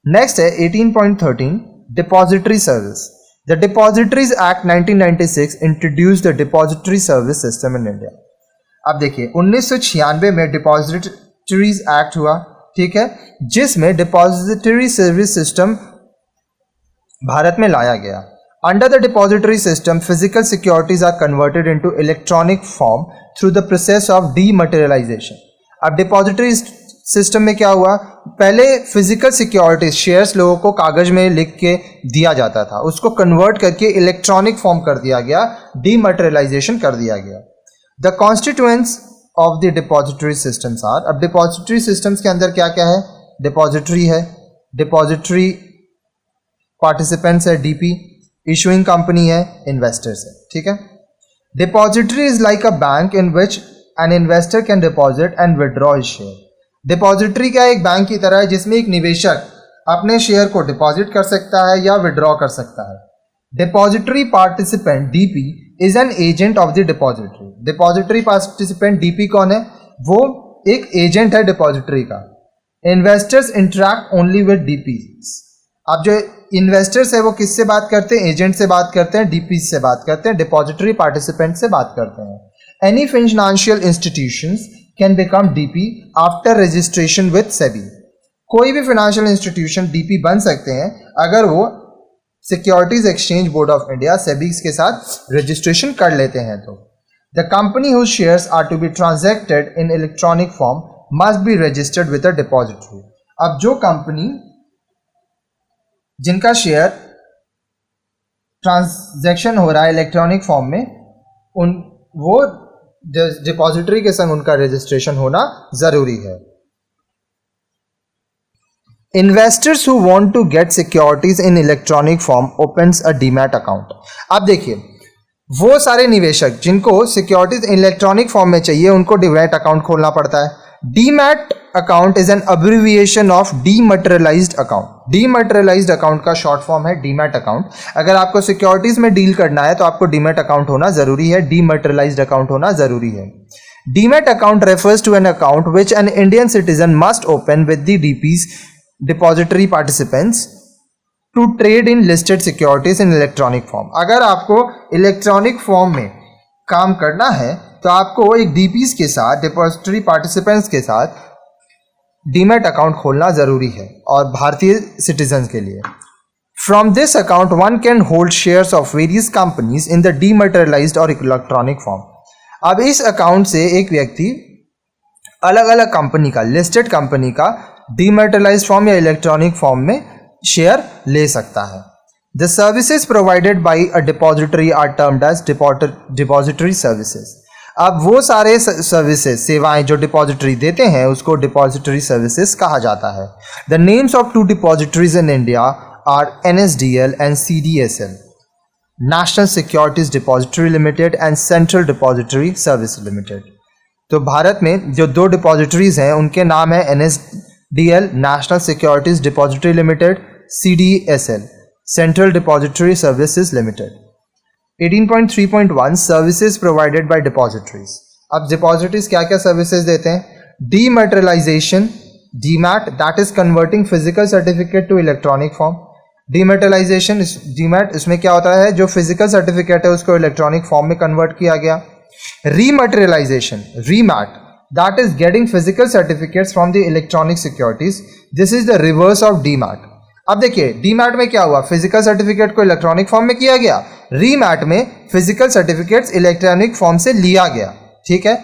Next है 18.13 depository service. The depositories act 1996 introduce the depository service system in India. अब देखिए 1996 में depositories act हुआ, ठीक है, जिसमें डिपॉजिटरी सर्विस सिस्टम भारत में लाया गया। Under the depository system physical securities are converted into electronic form through the process of dematerialisation. अब डिपॉजिटरी सिस्टम में क्या हुआ, पहले फिजिकल सिक्योरिटीज शेयर्स लोगों को कागज में लिख के दिया जाता था, उसको कन्वर्ट करके इलेक्ट्रॉनिक फॉर्म कर दिया गया, डीमटेरियलाइजेशन कर दिया गया। The constituents of the depository systems are, अब डिपॉजिटरी सिस्टम्स के अंदर क्या क्या है, डिपॉजिटरी है, डिपॉजिटरी पार्टिसिपेंट्स है डीपी, इशूइंग कंपनी है, इन्वेस्टर्स है, ठीक है। Depository is like a bank in which an investor can deposit and withdraw his share. Depository क्या एक बैंक की तरह है जिसमें एक निवेशक अपने शेयर को डिपॉजिट कर सकता है या विड्रॉ कर सकता है। Depository participant DP is an agent of the depository. Depository participant DP कौन है, वो एक एजेंट है डिपॉजिटरी का। Investors interact only with DPs. अब जो इन्वेस्टर्स है वो किससे बात करते हैं, एजेंट से बात करते हैं, डीपी से बात करते हैं, डिपॉजिटरी पार्टिसिपेंट से बात करते हैं। Any financial institutions can become DP after registration with SEBI. कोई भी फाइनेंशियल इंस्टीट्यूशन डीपी बन सकते हैं अगर वो securities exchange board of India SEBI's के साथ रजिस्ट्रेशन कर लेते हैं तो। The company whose shares are to be transacted in electronic form must be registered with a depository. अब जो कंपनी जिनका शेयर ट्रांजैक्शन हो रहा है इलेक्ट्रॉनिक फॉर्म में, उन वो डिपॉजिटरी के संग उनका रजिस्ट्रेशन होना जरूरी है। Investors who want to get securities in electronic form opens a demat account. अब देखिए वो सारे निवेशक जिनको सिक्योरिटीज इलेक्ट्रॉनिक फॉर्म में चाहिए उनको डीमैट अकाउंट खोलना पड़ता है। Demat account is an abbreviation of dematerialised account. Dematerialised account का शॉर्ट फॉर्म है डीमैट अकाउंट। अगर आपको सिक्योरिटीज में डील करना है तो आपको डीमैट अकाउंट होना जरूरी है, डीमटेरियलाइज्ड अकाउंट होना जरूरी है। Demat account refers to an account which an Indian citizen must open with the DPs depository participants to trade in listed securities in electronic form. अगर आपको इलेक्ट्रॉनिक फॉर्म में काम करना है तो आपको एक डीपीज के साथ, डिपॉजिटरी पार्टिसिपेंट्स के साथ डीमैट अकाउंट खोलना जरूरी है और भारतीय सिटीजन के लिए। From this account one can hold shares of various companies in the dematerialised और इलेक्ट्रॉनिक फॉर्म। अब इस अकाउंट से एक व्यक्ति अलग अलग कंपनी का, लिस्टेड कंपनी का डीमटेरियलाइज्ड फॉर्म या इलेक्ट्रॉनिक फॉर्म में शेयर ले सकता है। The services provided by a depository are termed as depository services. अब वो सारे सर्विसेज, सेवाएं जो डिपॉजिटरी देते हैं उसको डिपॉजिटरी सर्विसेज कहा जाता है। The names of two depositories in India are NSDL and CDSL, national securities depository limited and central depository service limited. तो भारत में जो दो डिपॉजिटरीज हैं उनके नाम है NSDL national securities depository limited, CDSL central depository services limited. 18.3.1 services provided by depositories. अब depositories क्या क्या सर्विसेज देते हैं, dematerialisation, demat, that is converting physical certificate to electronic form. Dematerialisation, demat, इसमें क्या होता है, जो फिजिकल सर्टिफिकेट है उसको इलेक्ट्रॉनिक फॉर्म में कन्वर्ट किया गया। Rematerialisation, remat, that is getting physical certificates from the electronic securities, this is the reverse of demat. अब देखिए डीमैट में क्या हुआ, फिजिकल सर्टिफिकेट को इलेक्ट्रॉनिक फॉर्म में किया गया, रीमैट में फिजिकल सर्टिफिकेट्स इलेक्ट्रॉनिक फॉर्म से लिया गया, ठीक है।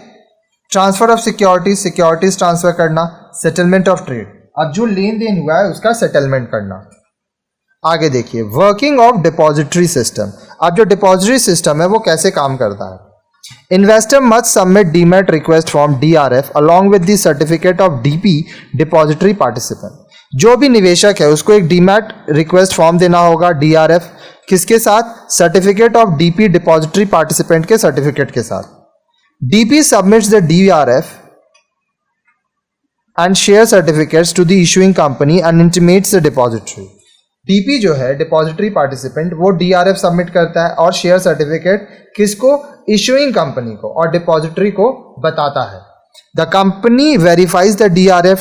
Transfer of securities, securities transfer करना, सेटलमेंट ऑफ ट्रेड, अब जो लेन देन हुआ है उसका सेटलमेंट करना। आगे देखिए वर्किंग ऑफ डिपॉजिटरी सिस्टम। अब जो डिपॉजिटरी सिस्टम है वो कैसे काम करता है। Investor must submit demat request form DRF along with the certificate of DP depository participant. जो भी निवेशक है उसको एक डीमैट रिक्वेस्ट फॉर्म देना होगा DRF, किसके साथ, certificate of DP depository participant के सर्टिफिकेट के साथ। DP submits the DRF and share certificates to the issuing company and intimates the depository. DP जो है डिपॉजिटरी पार्टिसिपेंट, वो DRF सबमिट करता है और शेयर सर्टिफिकेट किसको, इशूइंग कंपनी को, और डिपॉजिटरी को बताता है। The company verifies the DRF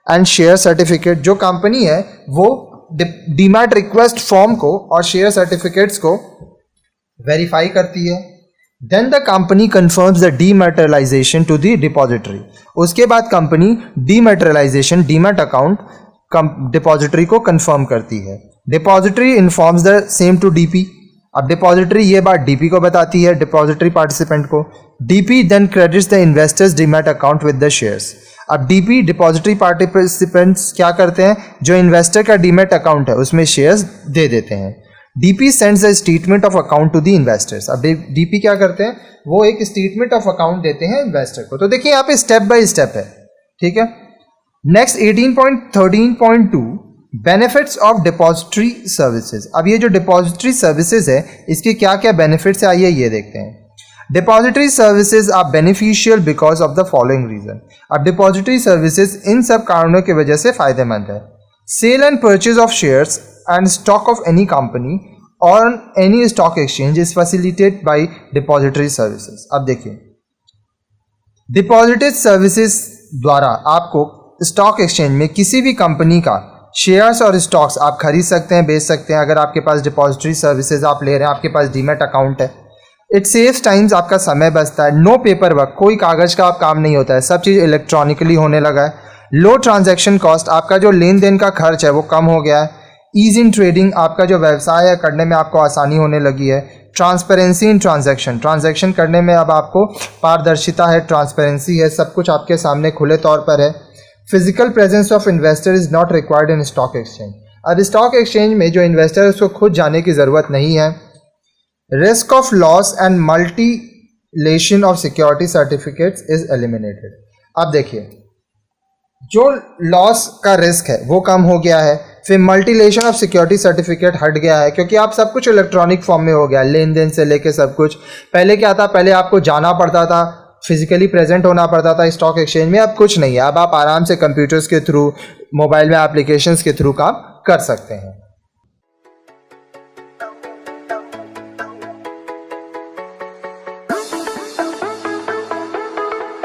and share certificate, जो कंपनी है वो डीमैट रिक्वेस्ट फॉर्म को और शेयर सर्टिफिकेट्स को वेरीफाई करती है। Then the company confirms the dematerialisation to the depository. उसके बाद company dematerialisation demat account depository को कंफर्म करती है। Depository informs the same to DP. अब डिपॉजिटरी ये बात डीपी को बताती है, डिपॉजिटरी पार्टिसिपेंट को। DP then credits the investor's demat account with the shares. अब डीपी डिपॉजिटरी पार्टिसिपेंट्स क्या करते हैं, जो इन्वेस्टर का डीमैट अकाउंट है उसमें शेयर्स दे देते हैं। DP sends the statement of account to the investors. अब डीपी क्या करते हैं, वो एक स्टेटमेंट ऑफ अकाउंट देते हैं इन्वेस्टर को। तो देखिए यहाँ पे स्टेप बाय स्टेप है, ठीक है। Next 18.13.2 benefits of depository services. अब ये जो डिपॉजिटरी सर्विसेज है इसके क्या क्या बेनिफिट्स है आइए ये देखते हैं। Depository services are beneficial because of the following reason. अब डिपॉजिटरी सर्विसेज इन सब कारणों की वजह से फायदेमंद है। Sale and purchase of shares and stock of any company और any stock exchange is facilitated by depository services. अब देखिए डिपॉजिटरी सर्विसेज द्वारा आपको स्टॉक एक्सचेंज में किसी भी कंपनी का शेयर्स और स्टॉक्स आप खरीद सकते हैं, बेच सकते हैं। अगर आपके पास डिपॉजिटरी सर्विसेज आप ले रहे हैं, आपके पास डीमैट अकाउंट है, इट सेव्स टाइम्स, आपका समय बचता है। नो पेपर वर्क, कोई कागज का आप काम नहीं होता है, सब चीज़ इलेक्ट्रॉनिकली होने लगा है। लो ट्रांजैक्शन कॉस्ट, आपका जो लेन देन का खर्च है वो कम हो गया है। ईज इन ट्रेडिंग, आपका जो व्यवसाय है करने में आपको आसानी होने लगी है। ट्रांसपेरेंसी इन ट्रांजैक्शन, ट्रांजैक्शन करने में अब आपको पारदर्शिता है, ट्रांसपेरेंसी है, सब कुछ आपके सामने खुले तौर पर है। Physical presence of investor is not required in stock exchange. अब स्टॉक एक्सचेंज में जो इन्वेस्टर है उसको खुद जाने की ज़रूरत नहीं है। Risk of loss and mutilation of security certificates is eliminated. अब देखिए जो लॉस का रिस्क है वो कम हो गया है, फिर मल्टीलेशन ऑफ सिक्योरिटी सर्टिफिकेट हट गया है क्योंकि आप सब कुछ इलेक्ट्रॉनिक फॉर्म में हो गया, लेन देन से लेके सब कुछ। पहले क्या था, पहले आपको जाना पड़ता था, फिजिकली प्रेजेंट होना पड़ता था स्टॉक एक्सचेंज में, अब कुछ नहीं है। अब आप आराम से कंप्यूटर्स के थ्रू, मोबाइल में एप्लीकेशंस के थ्रू काम कर सकते हैं।